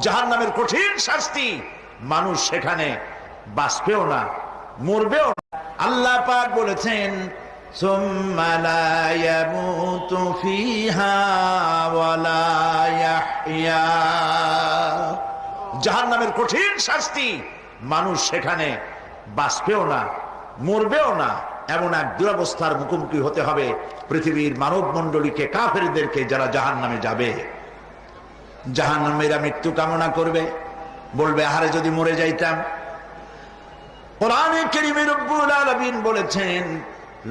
জাহান্নামের কঠিন শাস্তি, মানুষ সেখানে বাঁচবেও না, মরবেও না। আল্লাহ পাক বলেছেন সুম্মা লা ইয়ামুতু ফিহা ওয়া লা ইয়াহইয়া। জাহান্নামের কঠিন শাস্তি, মানুষ সেখানে বাঁচবেও না, মরবেও না। এমন এক দুরবস্থার মুখোমুখি হতে হবে পৃথিবীর মানব মণ্ডলীকে, কাফেরদেরকে, যারা জাহান্নামে যাবে। জাহান্নামীরা মৃত্যু কামনা করবে, বলবে আহারে যদি মরে যাইতাম। কোরআনে কারীমে রব্বুল আলামিন বলেছেন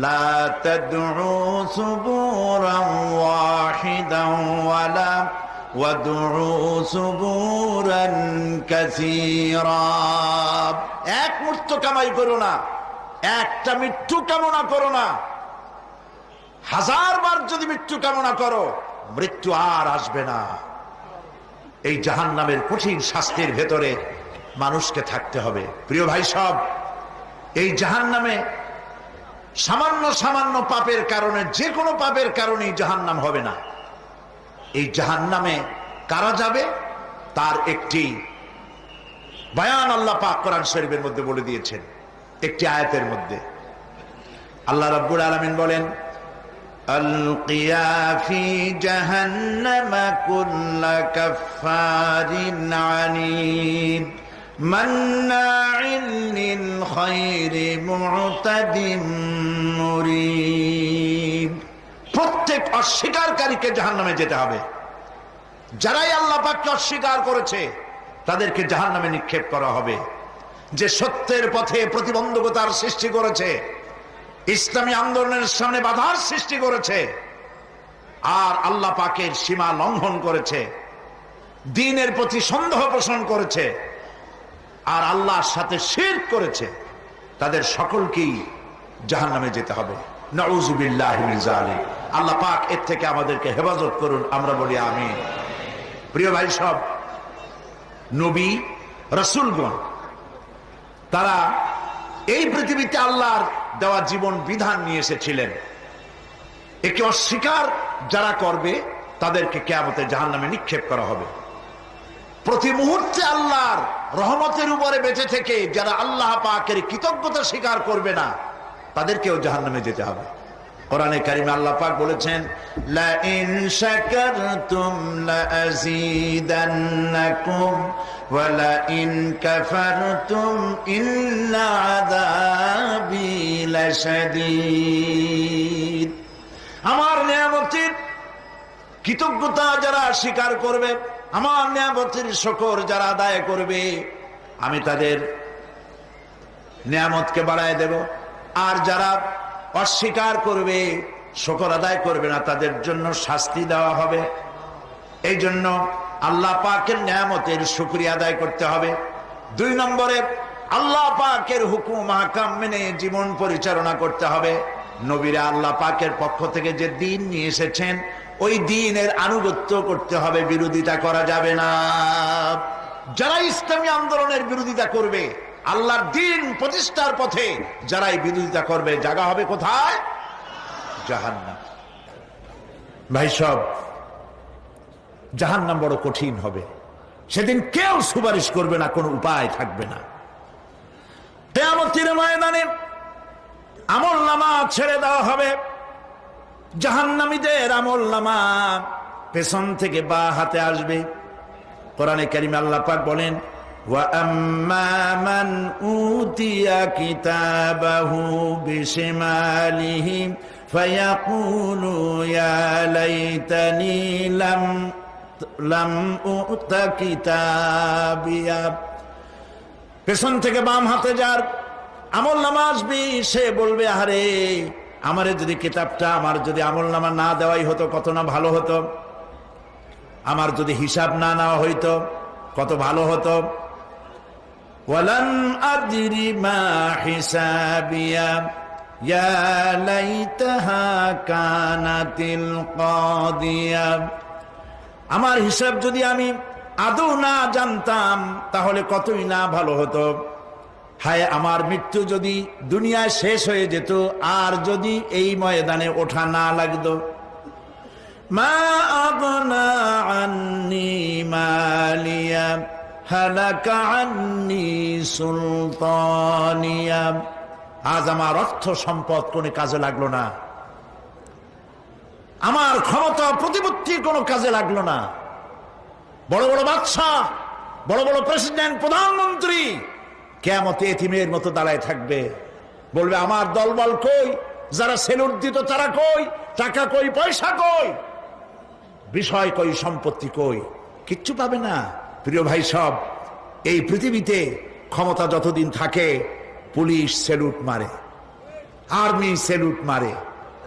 লা তাদউ সুবুরান ওয়াহিদান ওয়ালা ওয়াদউ সুবুরান কাসীরা। এক মৃত্যু কামাই করো না, একটা মৃত্যু কামনা করো না। 1000 বার যদি মৃত্যু কামনা করো, মৃত্যু আর আসবে না। এই জাহান্নামের কঠিন শাস্তির ভেতরে মানুষকে থাকতে হবে। প্রিয় ভাই সব, এই জাহান্নামে সামান্য সামান্য পাপের কারণে, যে কোনো পাপের কারণেই জাহান্নাম হবে না। এই জাহান্নামে কারা যাবে তার একটি বয়ান আল্লাহ পাক কোরআন শরীফের মধ্যে বলে দিয়েছেন। একটি আয়াতের মধ্যে আল্লাহ রাব্বুল আলামিন বলেন আলকিয়া ফি জাহান্নাম কুল্লা কাফফারিন আনিদ মান্নাইন লিল খায়রি মু'তাদিম মুরিব। প্রত্যেক অস্বীকারীকে জাহান্নামে যেতে হবে। যারাই আল্লাহ পাককে অস্বীকার করেছে তাদেরকে জাহান্নামে নিক্ষেপ করা হবে। যে সত্যের পথে প্রতিবন্ধকতার সৃষ্টি করেছে, ইসলামী আন্দোলনের সামনে বাধার সৃষ্টি করেছে, আর আল্লাহ পাকের সীমা লঙ্ঘন করেছে, দ্বীনের প্রতি সন্দেহ পোষণ করেছে, আর আল্লাহর সাথে শিরক করেছে, তাদের সকলকেই জাহান্নামে যেতে হবে। নাউযুবিল্লাহি মিন যালিক। আল্লাহ পাক এর থেকে আমাদেরকে হেফাজত করুন, আমরা বলি আমিন। প্রিয় ভাই সব, নবী রাসূলগণ তারা এই পৃথিবীতে আল্লাহর দেওয়া জীবন বিধান নিয়ে এসেছিলেন। একে অস্বীকার যারা করবে তাদেরকে কিয়ামতে জাহান্নামে নিক্ষেপ করা হবে। প্রতি মুহূর্তে আল্লাহর রহমতের উপরে বেঁচে থেকে যারা আল্লাহ পাকের কৃতজ্ঞতা স্বীকার করবে না তাদেরকেও জাহান্নামে যেতে হবে। কোরআনে কারিমে আল্লাহ পাক বলেছেন লা ইন শাকারতুম লা আযীদান্নাকুম ওয়া লা ইন কাফারতুম ইন্না আযাবি লাশাদীদ। আমার নিয়ামতের কৃতজ্ঞতা যারা স্বীকার করবে, আমার নিয়ামতের শুকর যারা আদায় করবে, আমি তাদের নিয়ামতকে বাড়ায় দেব। আর যারা অস্বীকার করবে, শুকর আদায় করবে না, তাদের জন্য শাস্তি দেওয়া হবে। এই জন্য আল্লাহ পাকের নিয়ামতের শুকরিয়া আদায় করতে হবে। 2 নম্বরে আল্লাহ পাকের হুকুম আহকাম মেনে জীবন পরিচালনা করতে হবে। নবীরা আল্লাহ পাকের পক্ষ থেকে যে দ্বীন নিয়ে এসেছেন ওই দ্বীনের আনুগত্য করতে হবে, বিরোধিতা করা যাবে না। যারা ইসলামী আন্দোলনের বিরোধিতা করবে, আল্লাহর দ্বীন প্রতিষ্ঠার পথে যারাই বিরোধিতা করবে, জায়গা হবে কোথায়? জাহান্নাম। ভাই সব, জাহান্নাম বড় কঠিন হবে। সেদিন কেউ সুপারিশ করবে না, কোনো উপায় থাকবে না। কিয়ামতের ময়দানে আমলনামা ছেড়ে দেওয়া হবে। জাহান্নামীদের আমলনামা পেছন থেকে বা হাতে আসবে। কোরআনে কারিমে আল্লাহ পাক বলেন ওয়া আম্মা মান উতিয়া কিতাবাহু বিশিমালিহি ফায়াকুলু ইয়া লাইতানি লাম উতা কিতাবিয়া। পেছন থেকে বাম হাতে যার আমলনামা আসবে, সে বলবে আরে আমারে যদি কিতাবটা, আমার যদি আমলনামা না দেওয়াই হতো কত না ভালো হতো, আমার যদি হিসাব না নেওয়া হইতো কত ভালো হতো। ওয়ালাম আদরি মা হিসাবিয়া ইয়া লাইতাহা কানাতিল কাদিয়া। আমার হিসাব যদি আমি আদৌ না জানতাম তাহলে কতই না ভালো হতো। হায় আমার মৃত্যু যদি দুনিয়ায় শেষ হয়ে যেত, আর যদি এই ময়দানে ওঠা না লাগতো। মা আগনা আন্নি মালিয়া হালাকা আন্নি সুলতানিয়া। আজ আমার অর্থ সম্পদ কোনো কাজে লাগলো না, আমার ক্ষমতা প্রতিপত্তি কোনো কাজে লাগলো না। বড় বড় বাদশাহ, বড় বড় প্রেসিডেন্ট, প্রধানমন্ত্রী কিয়ামতে এতিমের মতো দাঁড়ায় থাকবে, বলবে আমার দলবল কই, যারা সেলুট দিত তারা কই, টাকা কই, পয়সা কই, বিষয় কই, সম্পত্তি কই, কিচ্ছু পাবে না। প্রিয় ভাই সব, এই পৃথিবীতে ক্ষমতা যতদিন থাকে পুলিশ সেলুট মারে, আর্মি সেলুট মারে।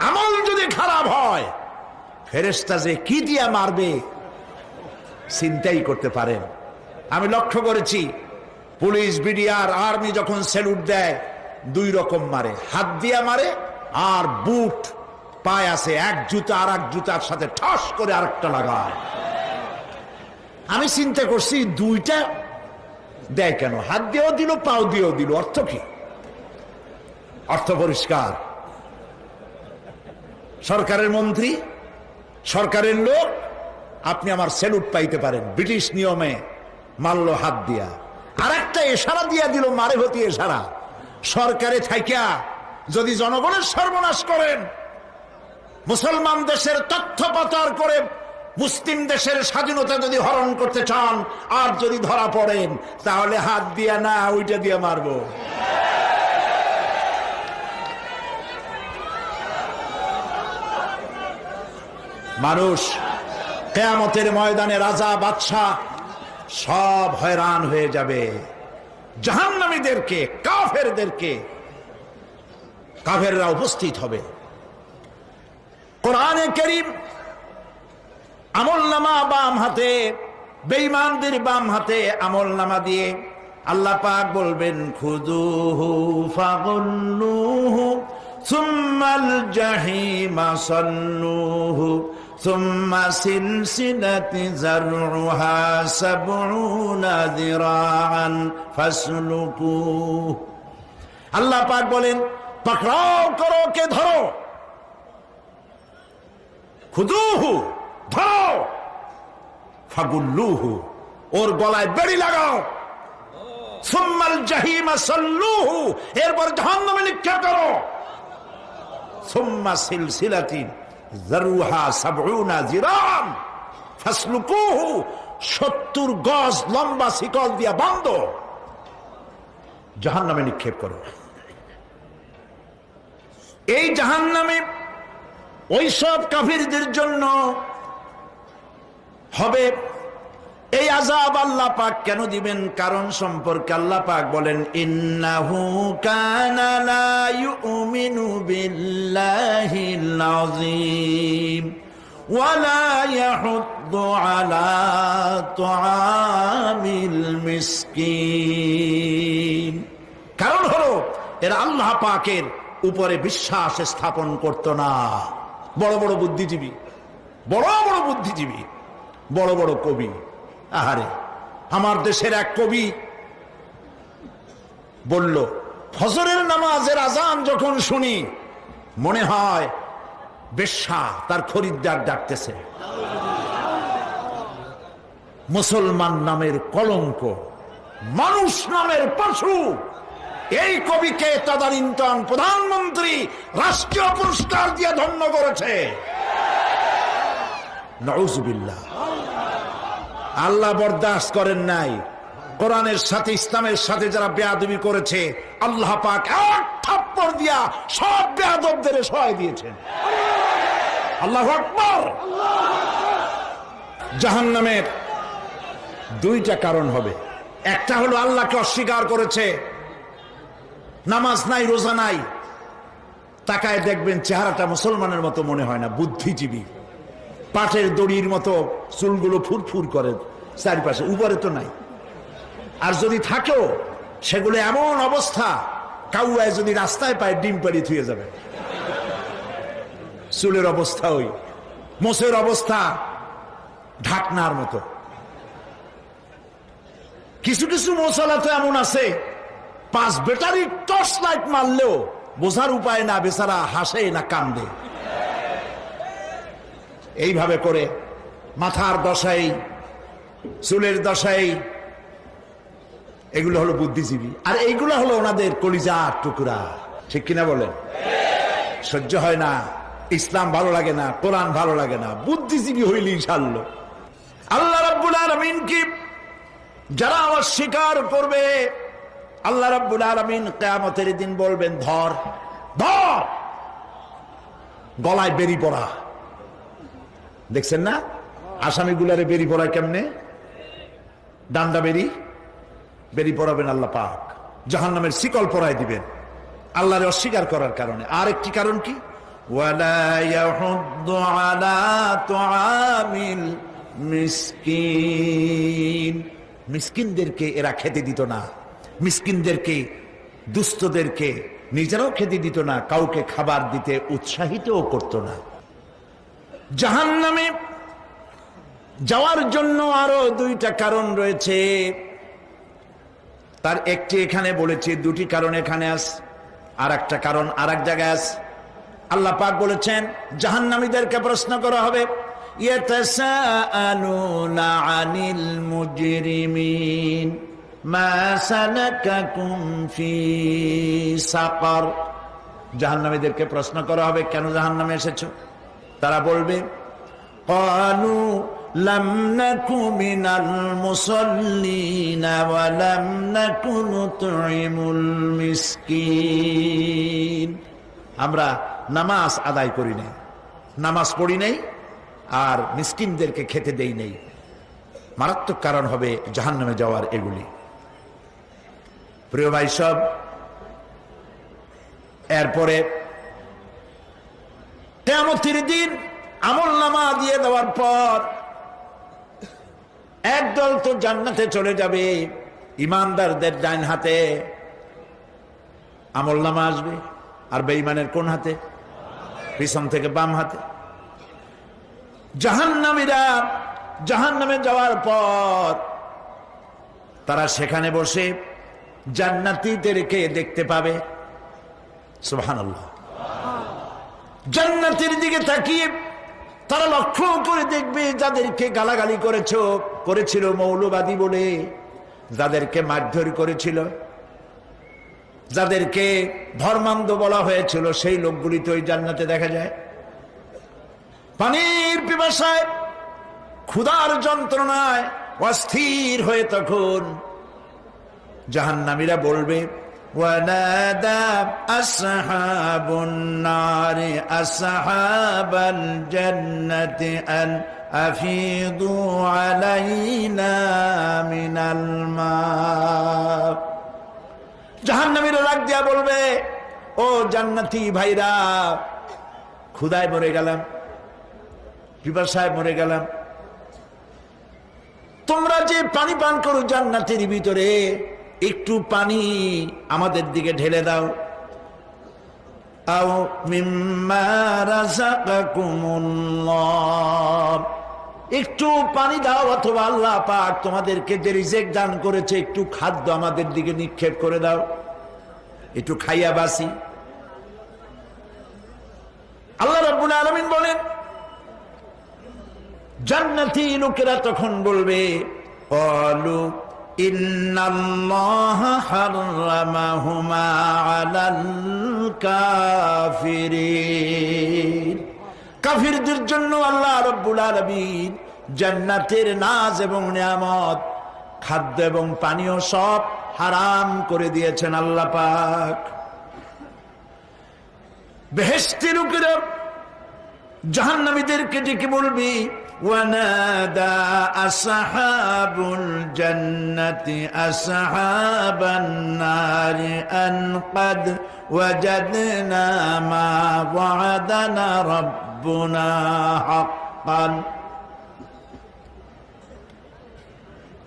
আমল যদি খারাপ হয় ফেরেশতা যে কি দিয়া মারবে চিন্তাই করতে পারেন। আমি লক্ষ্য করেছি পুলিশ, বিডিআর, আর্মি যখন সেলুট দেয় দুই রকম মারে, হাত দিয়া মারে আর বুট পায় আছে, এক জুতা আর এক জুতার সাথে ঠস করে আরেকটা লাগায়। আমি চিন্তা করছি দুইটা দেয় কেন, হাত দিয়েও দিল পাও দিয়েও দিল, অর্থ কি? অর্থ পরিষ্কার। সরকারের মন্ত্রী, সরকারের লোক, আপনি আমার সেলুট পাইতে পারেন, ব্রিটিশ নিয়মে মারলো হাত দিয়া, আর একটা ইশারা দিয়া দিল, মারে হতি ইশারা। সরকারে থাইকা যদি জনগণের সর্বনাশ করেন, মুসলমান দেশের তথ্য পাচার করে মুসলিম দেশের স্বাধীনতা যদি হরণ করতে চান, আর যদি ধরা পড়েন তাহলে হাত দিয়া না ওইটা দিয়া মারবো। মানুষ কিয়ামতের ময়দানে রাজা বাদশাহ সব হয়রান হয়ে যাবে। জাহান্নামীদেরকে, কাফেরদেরকে, কাফেররা উপস্থিত হবে। কোরআনে কারীম আমলনামা বাম হাতে, বেঈমানদের বাম হাতে আমলনামা দিয়ে আল্লাহ পাক বলবেন খুযুহু ফাগুল্লুহু সুম্মাল জাহিমা সাল্লুহু সুম্মা সিলসিলাতি যারউহা সাবউনা যিরাআন ফাসলুকুহু। আল্লাহ পাক বলেন পাকড়াও করো, কে ধরো, খুযুহু ধরো, ফাগুল্লুহু ওর গলায় বেড়ি লাগাও, সুম্মাল জাহিমা সাল্লুহু এরপর জাহান্নামে নিক্ষেপ করো, সুম্মা সিলসিলাতিন যারউহা সাবউনা যিরাআন ফাসলুকুহু 70 গজ লম্বা শিকল দিয়া বাঁধো, জাহান্নামে নিক্ষেপ করো। এই জাহান্নামে ওই সব কাফিরদের জন্য হবে। এই আযাব আল্লাহ পাক কেন দিবেন, কারণ সম্পর্কে আল্লাহ পাক বলেন ইন্নাহু কানা লা ইউমিনু বিল্লাহিল আযীম ওয়া লা ইয়াহুদ্দু আলা তুআমিল মিসকিন। কারণ হলো এরা আল্লাহ পাকের উপরে বিশ্বাস স্থাপন করত না। বড় বড় বুদ্ধিজীবী, বড় বড় বুদ্ধিজীবী, বড় বড় কবি। আহারে, আমার দেশের এক কবি বলল ফজরের নামাজের আজান যখন শুনি মনে হয় বেশ্যা তার খরিদ্দার ডাকতেছে। মুসলমান নামের কলঙ্ক, মানুষ নামের পশু। এই কবিকে তদানীন্তন প্রধানমন্ত্রী রাষ্ট্রীয় পুরস্কার দিয়ে ধন্য করেছে। নাউযুবিল্লাহ। আল্লাহ বরদাস্ত করেন নাই। কোরআনের সাথে ইসলামের সাথে যারা বেয়াদবি করেছে আল্লাহ পাক এক থাপ্পড় দিয়া সব বেয়াদবদের সহায় দিয়েছেন। আল্লাহু আকবার। জাহান্নামের দুইটা কারণ হবে। একটা হলো আল্লাহকে অস্বীকার করেছে, নামাজ নাই, রোজা নাই, তাকায় দেখবেন চেহারাটা মুসলমানের মতো মনে হয় না, বুদ্ধিজীবী, পাটের দড়ির মতো চুলগুলো ফুরফুর করে চারিপাশে, উপরে তো নাই। আর যদি থাকেও সেগুলো এমন অবস্থা, কাউয়ায় যদি রাস্তায় পায় ডিম পাড়ি থুয়ে যাবে। চুলের অবস্থা ওই, মোষের অবস্থা ঢাকনার মতো। কিছু কিছু মশলা তো এমন আছে 5 ব্যাটারি টর্চ লাইট মারলেও বোঝার উপায় না, বেচারা হাসে না কান্দে। এইভাবে করে মাথার দশাই, চুলের দশাই, এগুলো হলো বুদ্ধিজীবী। আর এইগুলো হলো ওনাদের কলিজার টুকরা। ঠিক কিনা বলেন? সহ্য হয় না, ইসলাম ভালো লাগে না, কোরআন ভালো লাগে না, বুদ্ধিজীবী হইলি ছাড়লো। আল্লাহ রাব্বুল আলামিন কি যারা অস্বীকার করবে, আল্লাহ রাব্বুল আলামিন কিয়ামতের দিন বলবেন, ধর ধর, গলায় বেরি পড়া। দেখছেন না আসামিগুলারে বেরি পড়ায় কেমনে? ডান্ডা বেরি পড়াবেন আল্লাহ পাক, জাহান্নামের শিকল পরায় দিবেন আল্লাহরে অস্বীকার করার কারণে। আর একটি কারণ কি? ওয়ালা ইয়াহুদ্দু আলা তুআমিল মিসকিন। মিসকিনদেরকে এরা খেতে দিত না, মিসকিনদেরকে, দুস্থদেরকে নিজেরাও খেতে দিত না, কাউকে খাবার দিতে উৎসাহিতও করত না। জাহান্নামে যাওয়ার জন্য আরো দুইটা কারণ রয়েছে, তার একটি এখানে বলেছি, দুটি কারণ এখানে আছে, আর একটা কারণ আর এক জায়গায় আছে। আল্লাহ পাক বলেছেন জাহান্নামীদেরকে প্রশ্ন করা হবে, ইয়াতাসাআলুনা আনিল মুজরিমিন মা সালাকাকুম ফি সাকার। জাহান্নামীদেরকে প্রশ্ন করা হবে, কেন জাহান্নামে এসেছো? তারা বলবে, ক্বালু লাম নাকু মিনাল মুসাল্লিনা ওয়া লাম নাকু নুতঈমুল মিসকিন। আমরা নামাজ আদায় করি নাই, নামাজ পড়ি নাই, আর মিসকিনদেরকে খেতে দেই নাই। মারাত্মক কারণ হবে জাহান্নামে যাওয়ার এগুলি। প্রিয় ভাই সব, এরপরে কিয়ামতের দিন আমলনামা দিয়ে দেওয়ার পর একদল তো জান্নাতে চলে যাবে, ইমানদারদের ডান হাতে আমলনামা আসবে, আর বেঈমানের কোন হাতে? পিছন থেকে বাম হাতে। জাহান্নামীরা জাহান্নামে যাওয়ার পর তারা সেখানে বসে জান্নাতীদেরকে দেখতে পাবে। সুবহানাল্লাহ। জান্নাতের দিকে তাকিয়ে তারা লক্ষ্য করে দেখবে, যাদেরকে গালাগালি করেছিল মৌলবাদী বলে, যাদেরকে মারধর করেছিল, যাদেরকে ধর্মান্ধ বলা হয়েছিল, সেই লোকগুলি তো ওই জান্নাতে দেখা যায়। পানির পিপাসায়, ক্ষুধার যন্ত্রণায় অস্থির হয়ে তখন জাহান্নামীরা বলবে, ওয়ানাদা আসহাবুন নারি আসহাবাল জান্নাতি আন আফিদু আলাইনা মিনাল মা। জাহান্নামীরা ডাক দিয়া বলবে, ও জান্নাতি ভাইরা, ক্ষুধায় মরে গেলাম, পিপাসায় মরে গেলাম, তোমরা যে পানি পান করো জান্নাতের ভিতরে, একটু পানি আমাদের দিকে ঢেলে দাও। আও মিম্মা রাযাকাকুমুল্লাহ, একটু পানি দাও, অথবা আল্লাহ পাক তোমাদেরকে যে রিজিক দান করেছে একটু খাদ্য আমাদের দিকে নিক্ষেপ করে দাও, একটু খাইয়া বাসি। আল্লাহ রাব্বুল আলামিন বলেন, জান্নাতি লোকেরা তখন বলবে, ক্বালু ইন্নাল্লাহা হাররামাহুমা আলাল কাফিরিন। কাফিরদের জন্য আল্লাহ রাব্বুল আলামিন জান্নাতের নাজ এবং নিয়ামত, খাদ্য এবং পানীয় সব হারাম করে দিয়েছেন আল্লাহ পাক। বেহেশতি লোকেরা জাহান্নামীদেরকে ডেকে বলবি, ওয়ানাদা আসহাবুল জান্নাতি আসহাবান নারি আন ক্বাদ ওয়াজাদনা মা ওয়া'দানা রাব্বুনা হাক্কান।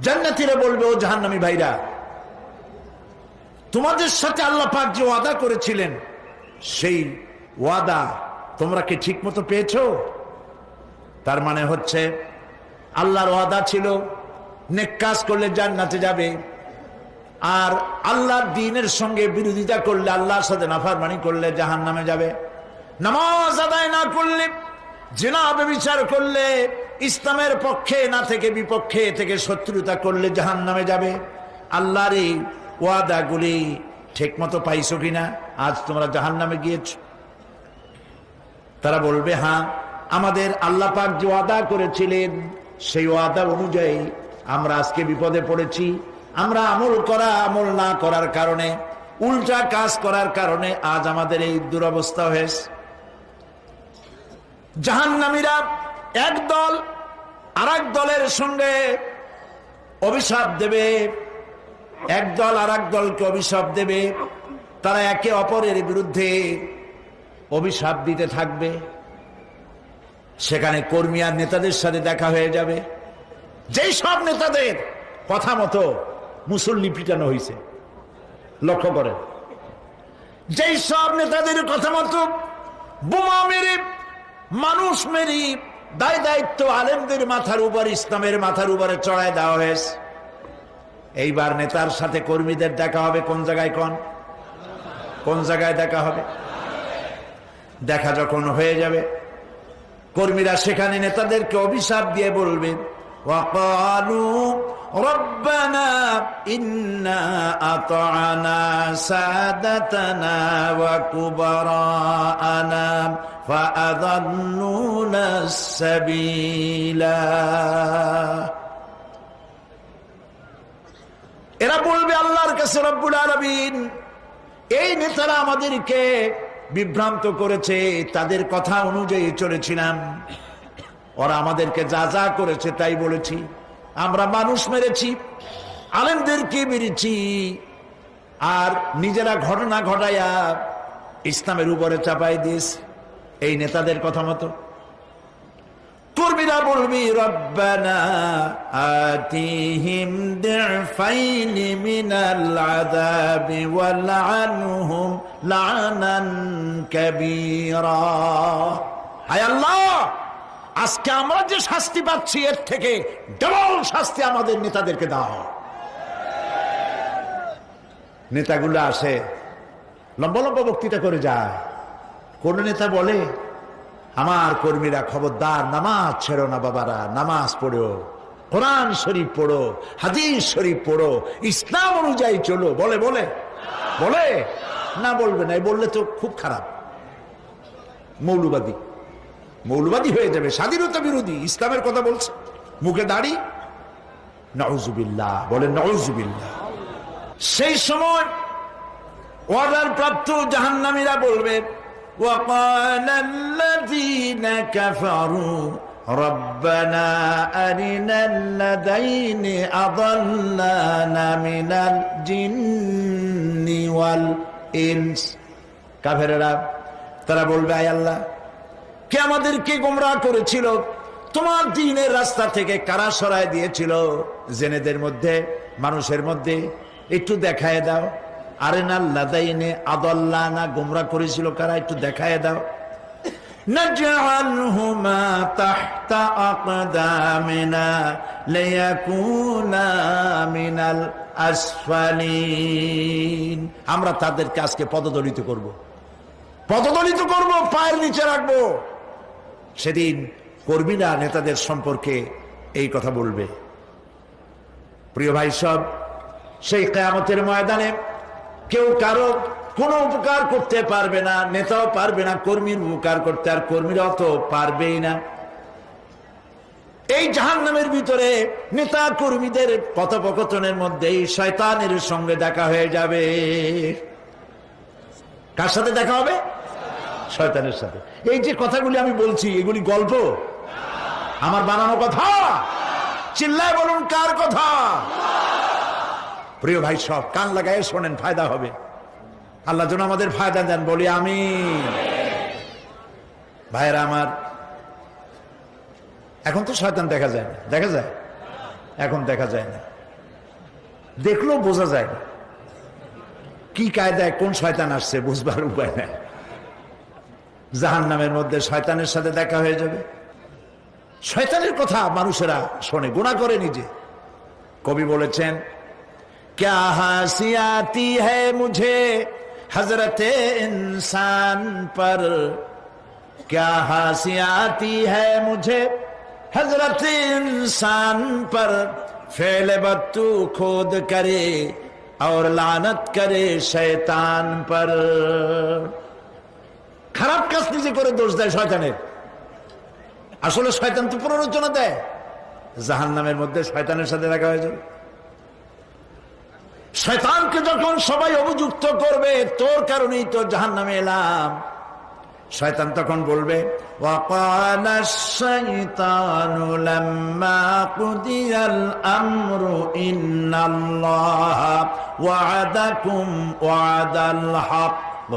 জান্নাতীরা বলবে, ও জাহান্নামী ভাইরা, তোমাদের সাথে আল্লাহ পাক যে ওয়াদা করেছিলেন, সেই ওয়াদা তোমরা কি ঠিক মতো পেয়েছো? তার মানে হচ্ছে আল্লাহর ওয়াদা ছিল নেক কাজ করলে জান্নাতে যাবে, আর আল্লাহর দ্বীনের সঙ্গে বিরোধিতা করলে, আল্লাহর সাথে নাফরমানি করলে জাহান্নামে যাবে। নামাজ আদায় না করলে, জিনা ব্যভিচার করলে, ইসলামের পক্ষে না থেকে বিপক্ষে থেকে শত্রুতা করলে জাহান্নামে যাবে। আল্লাহর এই ওয়াদাগুলি ঠিক মতো পাইছো কিনা? আজ তোমরা জাহান্নামে গিয়েছো। তারা বলবে, হ্যাঁ, আমাদের আল্লাহ পাক যে ওয়াদা করেছিলেন সেই ওয়াদা অনুযায়ী আমরা আজকে বিপদে পড়েছি। আমরা আমল না করার কারণে, উল্টা কাজ করার কারণে আজ আমাদের এই দুরবস্থা হয়েছে। জাহান্নামীরা এক দল আরেক দলের সঙ্গে অভিশাপ দেবে, এক দল আরেক দলকে অভিশাপ দেবে। তারা একে অপরের বিরুদ্ধে অভিশাপ দিতে থাকবে। সেখানে কর্মী আর নেতাদের সাথে দেখা হয়ে যাবে। যেই সব নেতাদের কথা মতো মুসল্লি পিটানো হয়েছে, লক্ষ্য করেন, যেই সব নেতাদের কথা মতো বোমা মেরে, মানুষ মেরে দায় দায়িত্ব আলেমদের মাথার উপর, ইসলামের মাথার উপরে চড়ায় দেওয়া হয়েছে। এইবার নেতার সাথে কর্মীদের দেখা হবে কোন জায়গায়? কোন জায়গায় দেখা হবে? দেখা যখন হয়ে যাবে, কর্মীরা সেখানে নেতাদেরকে অভিশাপ দিয়ে বলবে, ওয়াকালু রব্বানা ইন্না আতা'না সাদাতানা ওয়া কুবারা'না ফাআযাল্লুনা সাবিলা। এরা বলবে আল্লাহর কাছে, রব্বুল আলামিন, এই নেতারা আমাদেরকে বিভ্রান্ত করেছে, তাদের কথা অনুযায়ী চলেছিলাম, ওরা আমাদেরকে যা যা করেছে তাই বলেছি। আমরা মানুষ মেরেছি, আলেমদেরকে মেরেছি, আর নিজেরা ঘটনা ঘটাইয়া ইসলামের উপরে চাপাই দিয়েছি এই নেতাদের কথা মতো। কর্মীরা বলবি, রব্বানা আতিহিম দি'ফাইনি মিনাল আযাবি ওয়ালআনহুম লা'নান কাবীরা। হায় আল্লাহ, আজকে আমরা যে শাস্তি পাচ্ছি এর থেকে ডবল শাস্তি আমাদের নেতাদেরকে দাও। নেতাগুলো আসে, লম্বা লম্বা বক্তৃতা করে যায়। কোন নেতা বলে, আমার কর্মীরা খবরদার, নামাজ ছেড়ো না বাবারা, নামাজ পড়ো, কোরআন শরীফ পড়ো, হাদিস শরীফ পড়ো, ইসলাম অনুযায়ী চলো। বলে বলে বলে না, বলবে না। বললে তো খুব খারাপ, মৌলবাদী হয়ে যাবে, স্বাধীনতা বিরোধী, ইসলামের কথা বলছে, মুখে দাড়ি। নাউজুবিল্লাহ, বলেন নাউজুবিল্লাহ। সেই সময় অর্ডার প্রাপ্ত জাহান্নামীরা বলবে, وقال الذين كفروا ربنا أرنا الذين أضلانا من الجن والإنس। কাফেররা তারা বলবে, আয় আল্লাহ, কে আমাদেরকে গোমরাহ করেছিল, তোমার দ্বীনের রাস্তা থেকে কারা সরায় দিয়েছিল, জেনেদের মধ্যে, মানুষের মধ্যে একটু দেখায় দাও। আরেনাল লাদাইনে আদাল্লানা, গোমরাহ করেছিল কারা, একটু দেখায় দাও। নাজআলহুমা তাহতা আকদামিনা লিয়াকুনা মিনাল আসফালিন। আমরা তাদেরকে আজকে পদদলিত করব, পায়ের নিচে রাখবো। সেদিন কর্মীরা নেতাদের সম্পর্কে এই কথা বলবে। প্রিয় ভাই সব, সেই কিয়ামতের ময়দানে কেউ কারো কোনো উপকার করতে পারবে না, নেতাও পারবে না কর্মীর উপকার করতে, আর কর্মীরাও তো পারবেই না। এই জাহান্নামের ভিতরে নেতা কর্মীদের কথোপকথনের মধ্যেই শয়তানের সঙ্গে দেখা হয়ে যাবে। কার সাথে দেখা হবে? শয়তানের সাথে। এই যে কথাগুলি আমি বলছি, এগুলি গল্প, আমার বানানো কথা? চিল্লায় বলুন, কার কথা? প্রিয় ভাই সব, কান লাগায় শোনেন, ফায়দা হবে। আল্লাহ যেন আমাদের ফায়দা দেন, বলি আমিন। ভাইয়েরা আমার, এখন তো শয়তান দেখা যায় না, দেখা যায়? এখন দেখা যায় না, দেখলেও বোঝা যায় না কি কায়দায় কোন শয়তান আসছে, বুঝবার উপায় নাই। জাহান্নামের মধ্যে শয়তানের সাথে দেখা হয়ে যাবে। শয়তানের কথা মানুষেরা শোনে, গুনাহ করে নিজে। কবি বলেছেন, क्या हंसी आती है मुझे हजरत इंसान पर, क्या हंसी आती है मुझे हजरत इंसान पर, फेले बत्तू खोद करे और लानत करे शैतान पर। খারাপ কাজ নিজে করে দোষ দেয় শয়তানের। আসলে শয়তান তো প্ররোচনা দেয়, জাহান্নামের মধ্যে শয়তানের সাথে রাখা হয়ে যাবে। শয়তানকে যখন সবাই অভিযুক্ত করবে তোর কারণেই তো জাহান্নামে এলাম, শয়তান তখন বলবে وَقَالَ الشَّيْطَانُ لَمَّا قُضِيَ الْأَمْرُ إِنَّ اللَّهَ وَعَدَكُمْ وَعْدَ الْحَقِّ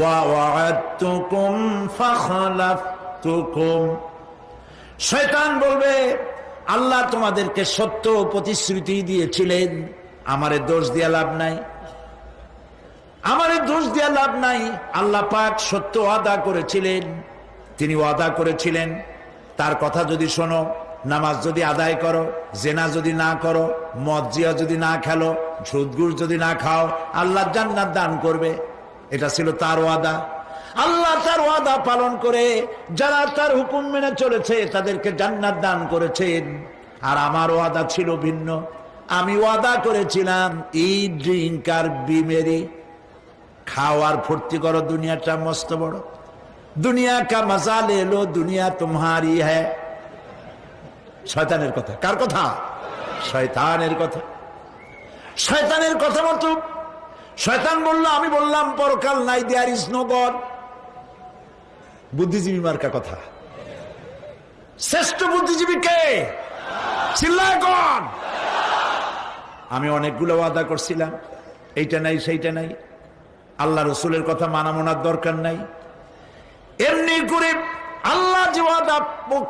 وَوَعَدتُّكُمْ فَخَلَفْتُكُمْ। শয়তান বলবে আল্লাহ তোমাদেরকে সত্য প্রতিশ্রুতি দিয়েছিলেন, আমারে দোষ দিয়া লাভ নাই, আমারে দোষ দিয়া লাভ নাই। আল্লাহ পাক সত্য ওয়াদা করেছিলেন, তিনি ওয়াদা করেছিলেন তার কথা যদি শোনো, নামাজ যদি আদায় করো, জেনা যদি না করো, মদ জিয়া যদি না খেলো, সুদঘুষ যদি না খাও, আল্লাহ জান্নাত দান করবে। এটা ছিল তার ওয়াদা। আল্লাহ তার ওয়াদা পালন করে যারা তার হুকুম মেনে চলেছে তাদেরকে জান্নাত দান করেছেন। আর আমার ওয়াদা ছিল ভিন্ন। আমি ওয়াদা করেছিলাম এই ড্রিঙ্ক আর বিমেরি, খাওয়ার ফুর্তি করো, দুনিয়াটা মস্ত বড়, দুনিয়া কা মজা লে লো, দুনিয়া তোমারি হ্যায়। শয়তানের কথা। কার কথা? শয়তানের কথা। শয়তানের কথা মতো শয়তান বলল, আমি বললাম পরকাল নাই, দেয়ার ইজ নো গড। বুদ্ধিজীবী মার্কা কথা। শ্রেষ্ঠ বুদ্ধিজীবী কে? চিল্লায় কোন? আমি অনেকগুলো ওয়াদা করছিলাম, এইটা নাই সেইটা নাই, আল্লাহ রসুলের কথা মানা মোনার দরকার নাই। এমনি করে আল্লাহ যে ওয়াদা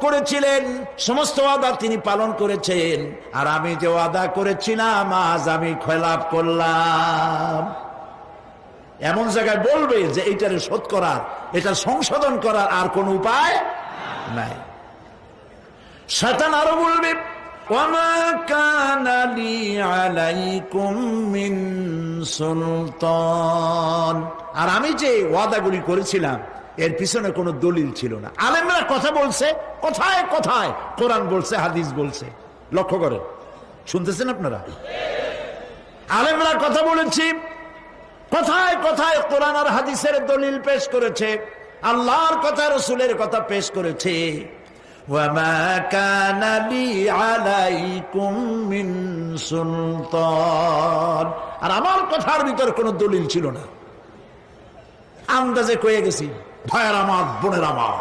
করেছিলেন সমস্ত ওয়াদা তিনি পালন করেছেন, আর আমি যে ওয়াদা করেছিলাম আজ আমি খেলাপ করলাম। এমন জায়গায় বলবে যে এইটারে শোধ করার, এটা সংশোধন করার আর কোন উপায় নাই। শয়তান আরো বলবে ওয়ামা কানা লি আলাইকুম মিন সুলতান, আর আমি যে ওয়াদাগুলি করেছিলাম এর পিছনে কোনো দলিল ছিল না। আলেমরা কথা বলছে, কথায় কথায় কোরআন বলছে, হাদিস বলছে। লক্ষ্য করেন, শুনতেছেন আপনারা? আলেমরা কথা বলেছি, কথায় কথায় কোরআন আর হাদিসের দলিল পেশ করেছে, আল্লাহর কথা রসুলের কথা পেশ করেছে। ওয়ামা কানা লি আলাইকুম মিন সুলতান, আর আমার কথার ভিতর কোনো দলিল ছিল না। আন্দাজে কয়ে গেছি, ভাইয়ের আমার, বোনের আমার,